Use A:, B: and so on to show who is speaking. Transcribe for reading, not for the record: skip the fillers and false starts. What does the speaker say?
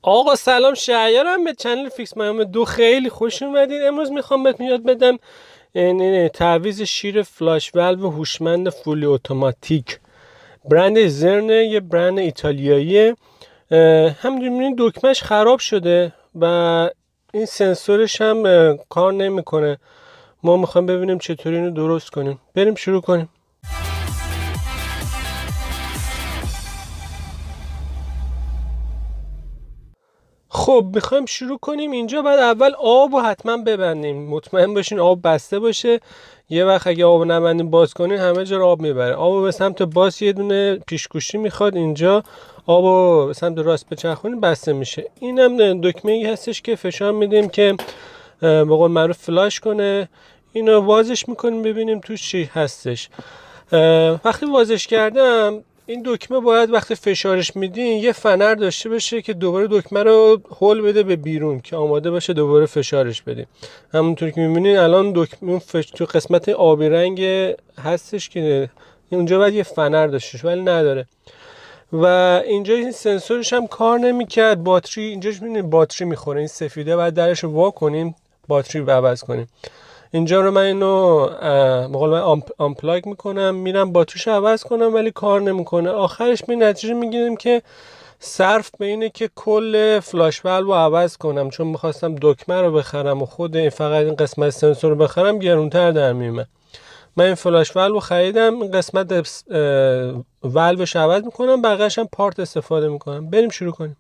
A: آقا سلام، شهریارم. به چنل فیکس میام 2 خیلی خوش اومدید. امروز میخوام بهتون یاد بدم تعویض شیر فلاش ولو هوشمند فول اتوماتیک. برند زرن، یه برند ایتالیاییه. همونجوری میبینید دکمهش خراب شده و این سنسورش هم کار نمیکنه. ما میخوایم ببینیم چطوری اینو درست کنیم. بریم شروع کنیم. خب میخوایم شروع کنیم. اینجا بعد اول آب رو حتما ببندیم، مطمئن باشین آب بسته باشه. یه وقت اگه آب نبندیم باز کنین همه جا رو آب میبره. آب به سمت باز یه دونه پیشگوشی میخواد، اینجا آب رو به سمت راست بچرخونیم بسته میشه. اینم دکمه ای هستش که فشار میدیم که به قول معروف فلاش کنه. اینو وازش میکنیم ببینیم توش چی هستش. وقتی وازش کردم این دکمه باید وقتی فشارش میدین یه فنر داشته باشه که دوباره دکمه رو هول بده به بیرون که آماده باشه دوباره فشارش بدیم. همونطور که میبینین الان دکمه تو قسمت آبی رنگ هستش که اونجا باید یه فنر داشته ولی نداره. و اینجا این سنسورش هم کار نمیکرد. باتری اینجاش میبینین باتری میخوره، این سفیده باید درش رو وا کنیم باتری رو عوض کنیم. اینجا رو من اینو مقال آمپلاگ میکنم، میرم باتریشو عوض کنم ولی کار نمیکنه. آخرش به نتیجه میگیریم که صرف به اینه که کل فلاش ولو رو عوض کنم، چون میخواستم دکمه رو بخرم و خود فقط این قسمت سنسور رو بخرم گرونتر در میومد. من این فلاش ولو خریدم، این قسمت ولوش عوض میکنم، بقیه‌اش هم پارت استفاده میکنم. بریم شروع کنیم.